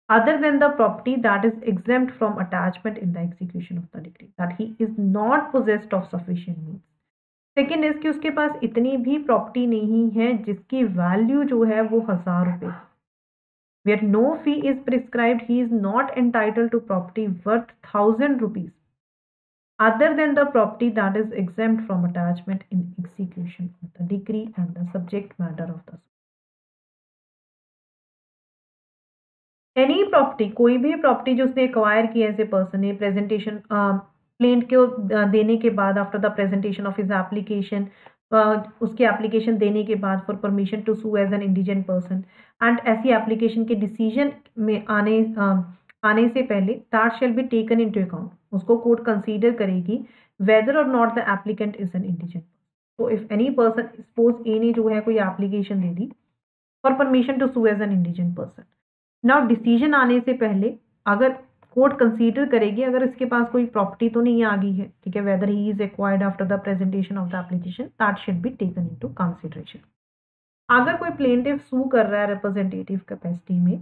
other than the property that is exempt from attachment in the execution of the decree, that he is not possessed of sufficient means. Second is कि उसके पास इतनी भी प्रॉपर्टी नहीं है जिसकी वैल्यू जो है वो 1000 रुपये. Where no fee is prescribed, he is not entitled to property worth 1000 rupees other than the property that is exempt from attachment in execution of the decree and the subject matter of the suit. Any property, कोई भी property जो उसने acquire की ऐसे person ने presentation plaint को देने के बाद after the presentation of his application, उसके एप्लीकेशन देने के बाद for permission to sue as an indigent person and ऐसी एप्लीकेशन के डिसीजन में आने से पहले that shall be taken into account. उसको कोर्ट कंसीडर करेगी वेदर और not the applicant is an indigent. तो if any person, suppose A ने जो है कोई एप्लीकेशन दे दी for permission to sue as an indigent person, now decision आने से पहले अगर कोर्ट कंसीडर करेगी अगर इसके पास कोई प्रॉपर्टी तो नहीं आ गई है, ठीक है, whether he is acquired after the presentation of the application, that should be taken into consideration. अगर कोई प्लेंटिफ सू कर रहा है रिप्रेजेंटेटिव कैपेसिटी में,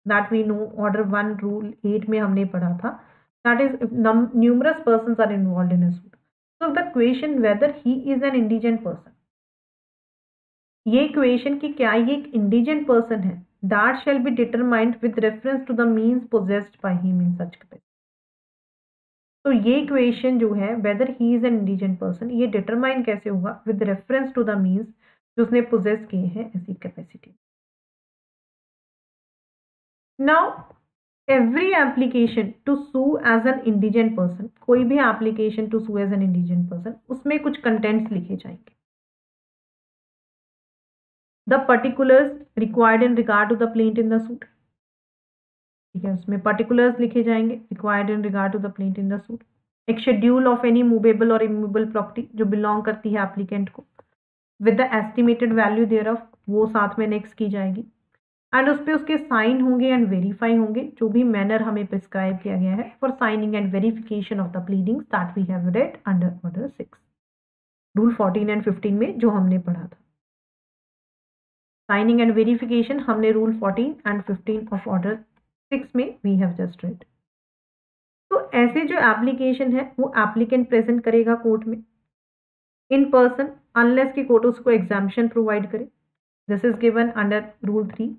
that we know order 1 rule 8 में हमने पढ़ा था, that is numerous persons are involved in a suit. So the question whether he is an indigent person, ये क्वेश्चन कि क्या ये एक इंडिजेंट पर्सन है, that shall be determined with reference to the means possessed by him in such capacity. तो ये question जो है whether he is an indigent person, ये डिटरमाइन कैसे होगा, with reference to the means जो उसने पोजेस किए हैं ऐसी capacity. Now every application to sue as an indigent person, कोई भी application to sue as an indigent person, उसमें कुछ कंटेंट्स लिखे जाएंगे. The particulars required in regard to the plaintiff in the suit, ठीक है, उसमें particulars लिखे जाएंगे required in regard to the plaintiff in the suit. एक शेड्यूल ऑफ एनी मूवेबल और इमूवेबल प्रॉपर्टी जो बिलोंग करती है एप्लीकेंट को with the estimated value thereof, वो साथ में नेक्स्ट की जाएगी एंड उस पर उसके साइन होंगे एंड वेरीफाई होंगे, जो भी मैनर हमें प्रिस्क्राइब किया गया है for signing and verification of the pleadings that we have read under order 6, rule 14 and 15 में जो हमने पढ़ा था। साइनिंग एंड वेरिफिकेशन हमने रूल 14 एंड 15 ऑफ ऑर्डर 6 में वी हैव जस्ट रेड। तो ऐसे जो एप्लीकेशन है वो एप्लीकेंट प्रेजेंट करेगा कोर्ट में इन पर्सन अनलेस की कोर्ट उसको एग्जाम्पशन प्रोवाइड करे। This is given under rule 3।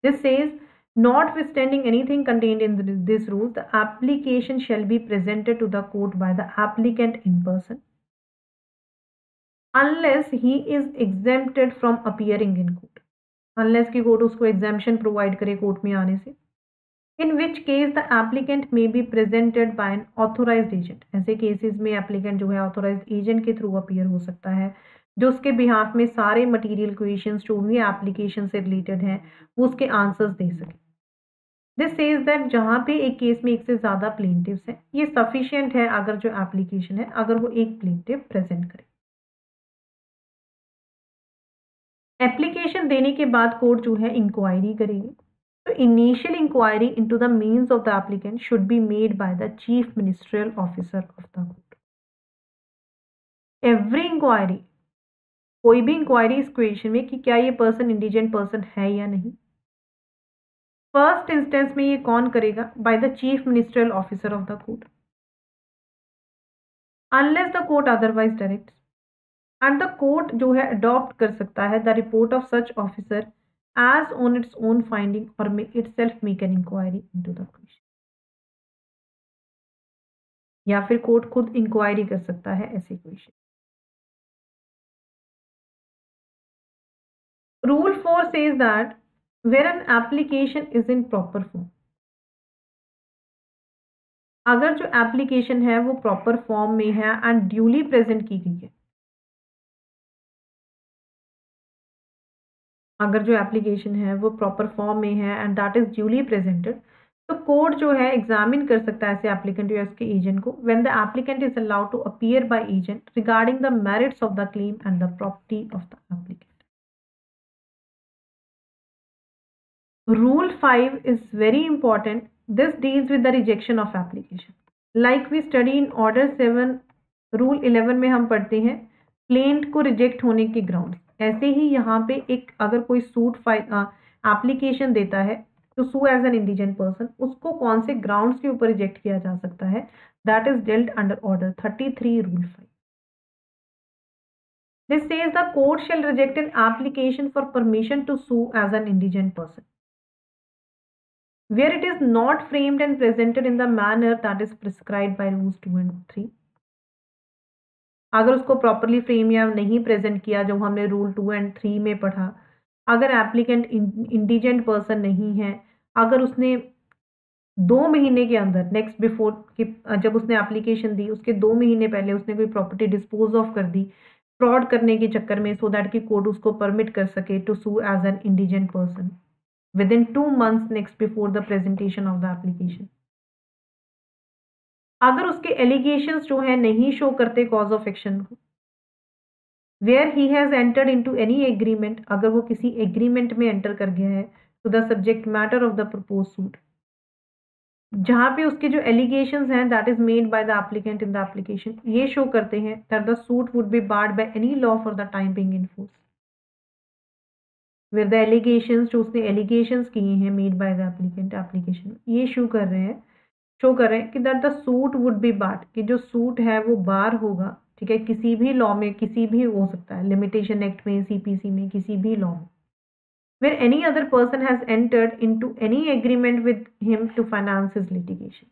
This says notwithstanding anything contained in this rule, the application shall be presented to the court by the applicant in person unless he is exempted from appearing in court, unless की court उसको exemption provide करे court में आने से, in which case the applicant may be presented by an authorized agent। ऐसे cases में applicant जो है authorized agent के थ्रू अपीयर हो सकता है जो उसके बिहाफ में सारे मटीरियल क्वेश्चंस जो भी एप्लीकेशन से रिलेटेड हैं वो उसके आंसर्स दे सके। दिस सेज दैट जहाँ पे एक केस में एक से ज़्यादा प्लेंटिव्स हैं ये सफिशिएंट है अगर जो एप्लीकेशन है अगर वो एक प्लेंटिव प्रेजेंट करे। एप्लीकेशन देने के बाद कोर्ट जो है इंक्वायरी करेगी। तो initial inquiry into the means of the applicant should be made by the chief ministerial officer of the court. Every inquiry, कोई भी इंक्वायरी इस क्वेश्चन में कि क्या ये पर्सन इंडिजेंट पर्सन है या नहीं, फर्स्ट इंस्टेंस में ये कौन करेगा? By the chief ministerial officer of the court unless the court otherwise direct, and the court जो है अडॉप्ट कर सकता है the report of such officer as on its own finding or may itself make an inquiry into the question, या फिर court खुद inquiry कर सकता है ऐसे question. Rule 4 says that where an application is in proper form, अगर जो application है वो प्रॉपर फॉर्म में है एंड ड्यूली प्रेजेंट की गई है, अगर जो एप्लीकेशन है वो प्रॉपर फॉर्म में है and that is duly presented, तो कोर्ट जो है एग्जामिन कर सकता है ऐसे एप्लीकेंट या उसके एजेंट को when the applicant is allowed to appear by agent regarding the merits of the claim and the property of the applicant. Rule 5 is very important. This deals with the rejection of application. Like we study in Order 7, Rule 11 में हम पढ़ते हैं plaint को reject होने के ground. ऐसे ही यहाँ पे एक अगर कोई सूट एप्लीकेशन देता है तो सू एज एन इंडिजेंट पर्सन, उसको कौन से ग्राउंड्स के ऊपर रिजेक्ट किया जा सकता है, that is dealt under order 33 Rule 5. This says the court shall reject an application for permission to sue as an indigent person where it is not framed and presented in the manner that is prescribed by rules 2 and 3. अगर उसको properly frame या नहीं present किया जो हमने rule 2 and 3 में पढ़ा, अगर एप्लीकेंट इंडिजेंट पर्सन नहीं है, अगर उसने 2 महीने के अंदर नेक्स्ट बिफोर कि जब उसने एप्लीकेशन दी उसके 2 महीने पहले उसने कोई प्रॉपर्टी डिस्पोज ऑफ कर दी फ्रॉड करने के चक्कर में, सो दैट कि कोर्ट उसको परमिट कर सके to sue as an indigent person within 2 months next before the presentation of the application. अगर उसके एलिगेशंस जो है नहीं शो करते कॉज ऑफ एक्शन को, where he has entered into any agreement, अगर वो किसी एग्रीमेंट में एंटर कर गया है to the subject matter of the proposed suit, जहाँ पे उसके जो एलिगेशंस हैं that is made by the applicant in the application ये शो करते हैं that the suit would be barred by any law for the time being in force, where the allegations जो उसने allegations किए हैं made by the applicant application ये show कर रहे हैं कि that the suit would be barred, कि जो सूट है वो बार होगा, ठीक है, किसी भी लॉ में, किसी भी हो सकता है, लिमिटेशन एक्ट में, सीपीसी में, किसी भी लॉ में, where any other person has entered into any agreement with him to finance his litigation.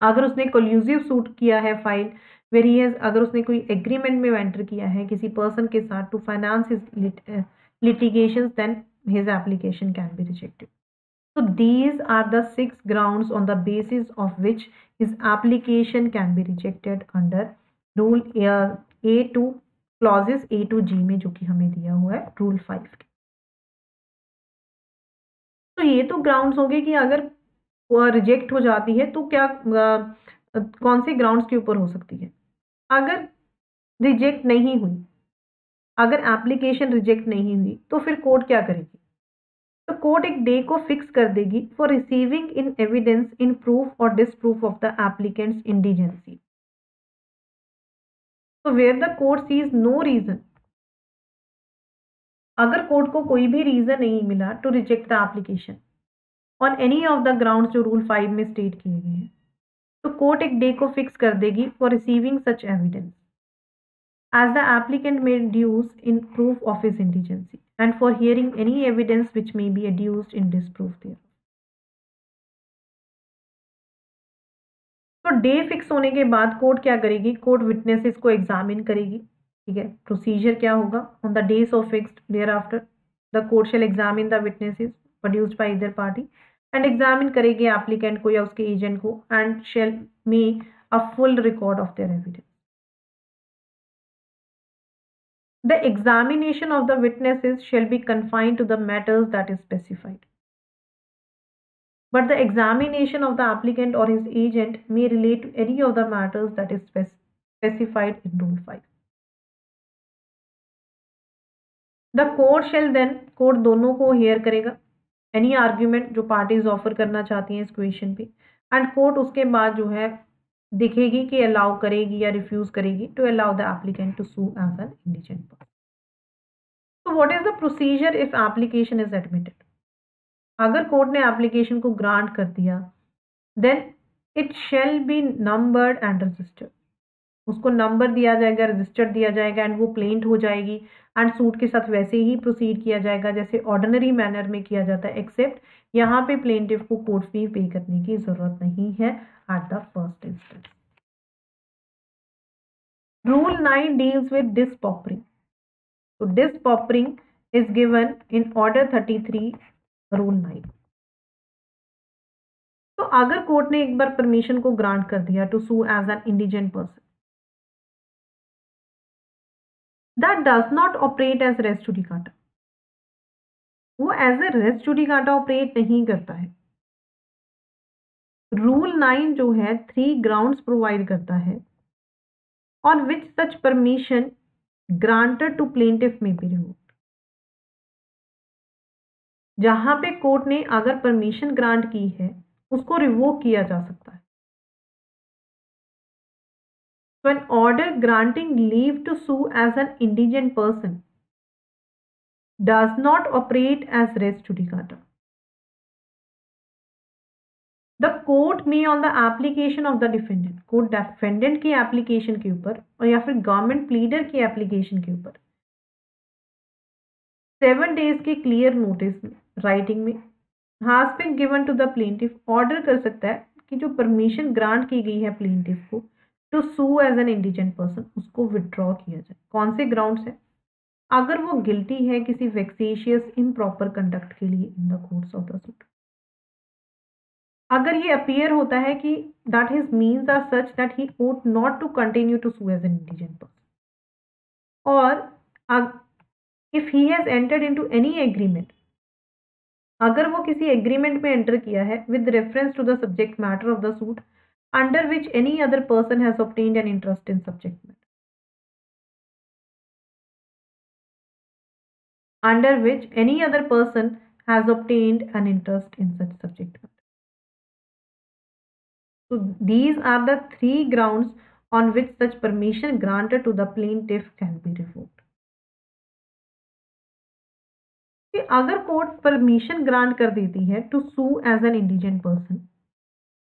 अगर उसने कोल्यूसिव सूट किया है फाइल where he has, अगर उसने कोई एग्रीमेंट में एंटर किया है किसी पर्सन के साथ to finance his litigations, then his application can be rejected. So these are the 6 grounds on the basis of which his application can be rejected under rule A2 clauses A to G में जो कि हमें दिया हुआ है rule 5 के। तो ये तो ग्राउंड्स हो गए कि अगर रिजेक्ट हो जाती है तो क्या कौन सी ग्राउंड्स के ऊपर हो सकती है? अगर रिजेक्ट नहीं हुई, अगर एप्लीकेशन रिजेक्ट नहीं हुई तो फिर कोर्ट क्या करेगी? तो कोर्ट एक डे को फिक्स कर देगी for receiving in evidence in proof और disproof of the applicant's indigency. तो where the court sees no reason, अगर कोर्ट को कोई भी रीजन नहीं मिला to reject the application on any of the grounds जो रूल 5 में स्टेट किए गए हैं, तो कोर्ट एक डे को फिक्स कर देगी for receiving such evidence as the applicant may deduce in proof of his indigency and for hearing any evidence which may be adduced in disproof thereof। तो डे फिक्स होने के बाद court क्या करेगी? Court witnesses को examine करेगी। ठीक है, प्रोसीजर क्या होगा? On the days of fixed thereafter the court shall examine the witnesses produced by either party and examine करेगी एप्लीकेंट को या उसके एजेंट को and shall make a full record of their evidence. The examination of the witnesses shall be confined to the matters that is specified. But the examination of the applicant or his agent may relate to any of the matters that is specified in Rule 5. The court shall then, court दोनों को hear करेगा any argument जो parties offer करना चाहती हैं इस question पे, and court उसके बाद जो है देखेगी कि allow करेगी या refuse करेगी to allow the applicant to sue as an indigent person. So what is the procedure if application is admitted? अगर कोर्ट ने एप्लीकेशन को ग्रांट कर दिया then it shall be numbered and registered, उसको नंबर दिया जाएगा, रजिस्टर्ड दिया जाएगा एंड वो प्लेंट हो जाएगी एंड सूट के साथ वैसे ही प्रोसीड किया जाएगा जैसे ऑर्डिनरी मैनर में किया जाता है, एक्सेप्ट यहाँ पे प्लेंटिफ को कोर्ट फी पे करने की जरूरत नहीं है at the first instance. Rule 9 deals with dispaupering. तो dispaupering is given in order 33 rule 9। तो अगर कोर्ट ने एक बार परमिशन को ग्रांट कर दिया to sue as an indigent person, that does not operate as res judicata, वो as a res judicata operate नहीं करता है। रूल 9 जो है 3 ग्राउंड्स प्रोवाइड करता है on which such permission granted to plaintiff may be revoked. जहां पे कोर्ट ने अगर परमिशन ग्रांट की है उसको रिवोक किया जा सकता है। So an order granting leave to sue as an indigent person does not operate as res judicata. The court may on the application of the defendant, court defendant की application के ऊपर और या फिर गवर्नमेंट प्लीडर की application के ऊपर 7 days के क्लियर नोटिस में राइटिंग में has been given to the plaintiff, order कर सकता है कि जो परमिशन ग्रांट की गई है प्लेंटिफ को to sue as an indigent person उसको विड्रॉ किया जाए। कौन से ग्राउंड्स है? अगर वो गिल्टी है किसी वेक्सेशियस इम्प्रॉपर कंडक्ट के लिए in the course of the suit, अगर ये अपीयर होता है कि that his means are such that he ought not to continue to sue as an indigent person, or if he has entered into any agreement, अगर वो किसी agreement में enter किया है with reference to the subject matter of the suit under which any other person has obtained an interest in subject matter, under which any other person has obtained an interest in such subject matter. So these are the 3 grounds on which such permission granted to the plaintiff can be revoked. कि अगर court permission grant कर देती है to sue as an indigent person,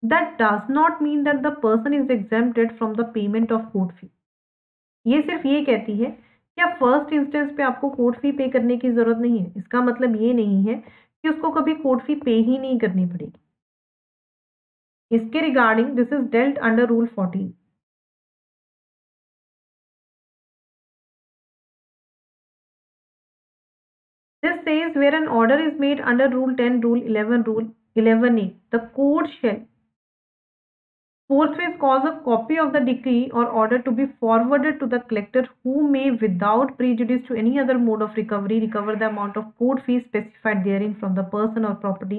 that does not mean that the person is exempted from the payment of court fee. ये सिर्फ ये कहती है क्या फर्स्ट इंस्टेंस पे आपको कोर्ट फी पे करने की जरूरत नहीं है। इसका मतलब ये नहीं है कि उसको कभी कोर्ट फी पे ही नहीं करनी पड़ेगी। इसके regarding this is dealt under rule 14। This says where an order is made under rule 10, rule 11, rule 11A, the court shall forthwith cause a copy of the decree or order to be forwarded to the collector, who may without prejudice to any other mode of recovery recover the amount of court fees specified therein from the person or property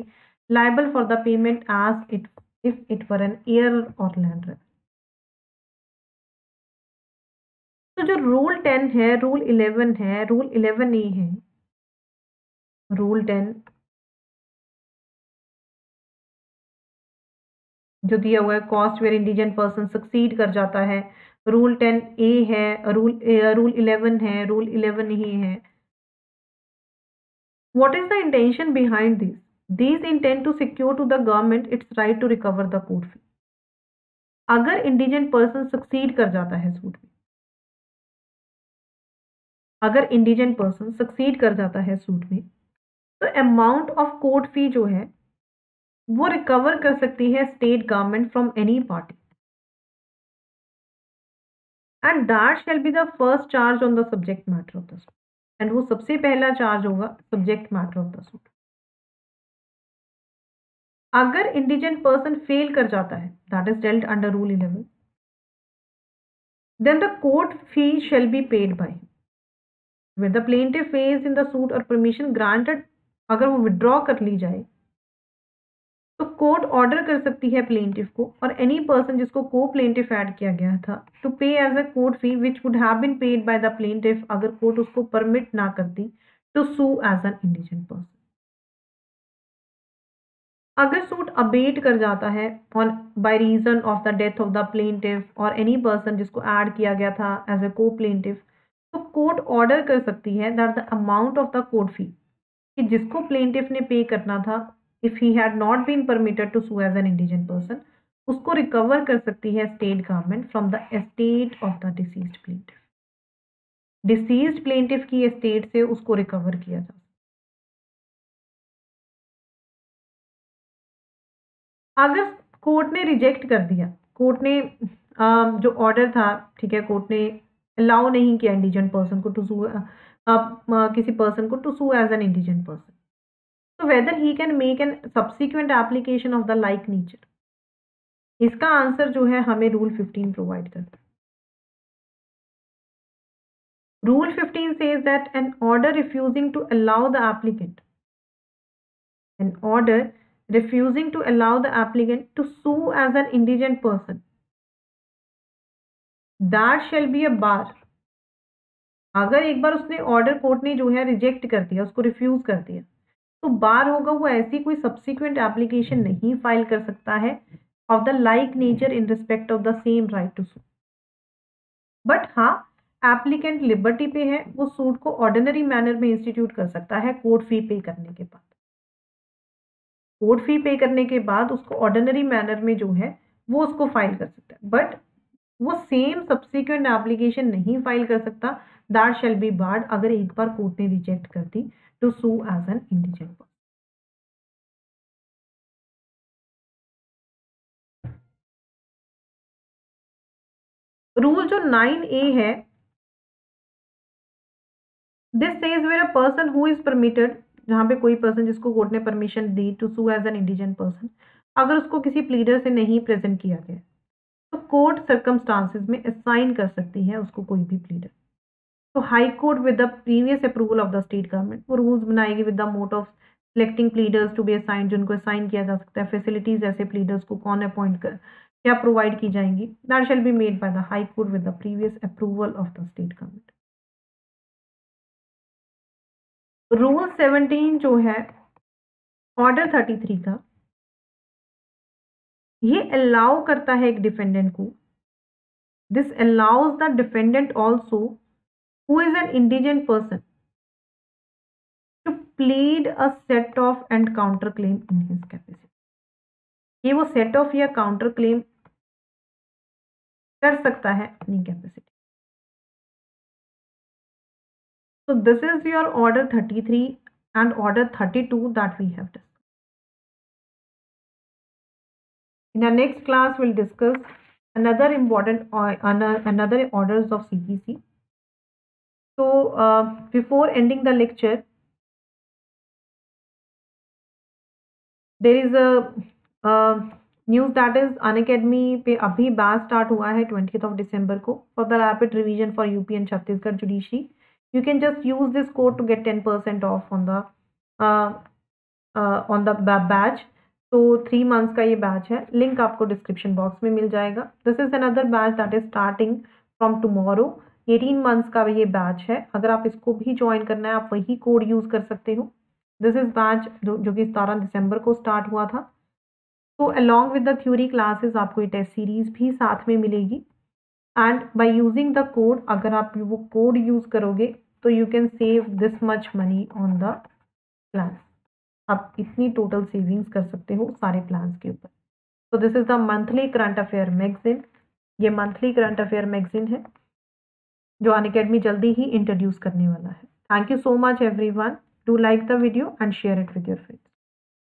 liable for the payment as it if it were an air or land river. तो जो rule 10 है, rule 11 है, rule 11A है, rule 10 जो दिया हुआ है, cost where इंडिजन person succeed कर जाता है, रूल 10A है, रूल 11 है, रूल 11A है. What is the intention behind this? These intend to secure to the government its right to recover the court fee. अगर इंडिजन पर्सन सक्सीड कर जाता है सूट में, अगर इंडिजन पर्सन सक्सीड कर जाता है सूट में, तो अमाउंट ऑफ कोर्ट फी जो है वो रिकवर कर सकती है state government from any party, and that shall be the first charge on the subject matter of the suit. And वो सबसे पहला चार्ज होगा subject matter of the suit. अगर इंडिजन पर्सन फेल कर जाता है, that is dealt under rule 11, then the court fee shall be paid by him. When the plaintiff fails in the suit or permission granted, अगर वो withdraw कर ली जाए तो court order कर सकती है प्लेंटिफ को और एनी पर्सन जिसको को प्लेंटिफ ऐड किया गया था to pay as a court fee which would have been paid by the plaintiff, अगर कोर्ट उसको परमिट ना करती to sue as an indigent person. अगर सूट अबेट कर जाता है on by reason of the death of the plaintiff or any person जिसको add किया गया था एज अ को प्लेंटिफ, तो कोर्ट ऑर्डर कर सकती है that the amount of the court फी कि जिसको प्लेंटिफ ने पे करना था, if he had not been permitted to sue as an indigent person, उसको रिकवर कर सकती है state government from the estate of the deceased plaintiff. Deceased plaintiff की एस्टेट से उसको रिकवर किया जा सकता. अगर कोर्ट ने रिजेक्ट कर दिया, कोर्ट ने जो ऑर्डर था, ठीक है, कोर्ट ने अलाउ नहीं किया इंडिजन पर्सन को टू सू, किसी पर्सन को to sue as an indigent person, so whether he can make an subsequent application of the like nature, इसका आंसर जो है हमें रूल 15 प्रोवाइड करता है. Rule 15 says that an order refusing to allow the applicant, an order refusing to allow the applicant to sue as an indigent person, that shall be a bar. अगर एक बार उसने order court ने जो है reject कर दिया, उसको refuse कर दिया, तो बार होगा, वो ऐसी कोई सब्सिक्वेंट एप्लीकेशन नहीं फाइल कर सकता है of the like nature in respect of the same right to suit. But हाँ, एप्लीकेंट लिबर्टी पे है, वो सूट को ऑर्डिनरी मैनर में इंस्टीट्यूट कर सकता है कोर्ट फी पे करने के बाद. कोर्ट फी पे करने के बाद उसको ऑर्डिनरी मैनर में जो है वो उसको फाइल कर सकता है, बट वो सेम सब्सिक्वेंट एप्लीकेशन नहीं फाइल कर सकता. दैट शैल बी बार्ड अगर एक बार कोर्ट ने रिजेक्ट कर दी to sue as an indigent person. Rule जो 9A है, this says where a person who is permitted, जहां पे कोई पर्सन जिसको कोर्ट ने परमिशन दी to sue as an indigent person, अगर उसको किसी प्लीडर से नहीं प्रेजेंट किया गया तो कोर्ट सर्कमस्टांसेस में असाइन कर सकती है उसको कोई भी प्लीडर. तो high court with the previous approval of the state government वो रूल्स बनाएगी with the mote of selecting pleaders to be assign, जिनको असाइन किया जा सकता है. फैसिलिटीज ऐसे प्लीडर्स को कौन अपॉइंट कर, क्या प्रोवाइड की जाएंगी, that shall B made by the high court with the previous approval of the state government. Rule 17 जो है ऑर्डर 33 का, ये अलाउ करता है एक डिफेंडेंट को, this allows the defendant also who is an indigent person to plead a set off and counter claim in his capacity. ये वो सेट ऑफ या काउंटर क्लेम कर सकता है अपनी capacity. So this is your order 33 and order 32 that we have discussed. In our next class, we'll discuss another important another orders of CPC. So before ending the lecture, there is a news that is Unacademy पे अभी batch start हुआ है 20th of December को for the rapid revision for UP and Chhattisgarh judiciary. You can just use this code to get 10% off on the batch. तो 3 months का ये batch है, link आपको डिस्क्रिप्शन बॉक्स में मिल जाएगा। This is another batch that is starting from tomorrow. 18 months का ये batch है। अगर आप इसको भी ज्वाइन करना है, आप वही कोड यूज कर सकते हो। दिस इज बैच जो कि 17 दिसंबर को स्टार्ट हुआ था। तो along with the theory classes आपको ये टेस्ट सीरीज भी साथ में मिलेगी। And by using the code, अगर आप वो कोड यूज करोगे तो you can save this much money on the plan. आप इतनी टोटल सेविंग्स कर सकते हो सारे प्लान्स के ऊपर। तो this is the monthly current affair magazine. ये मंथली करंट अफेयर मैगजीन है जो अनअकैडमी जल्दी ही इंट्रोड्यूस करने वाला है। Thank you so much everyone. Do like the video and share it with your friends.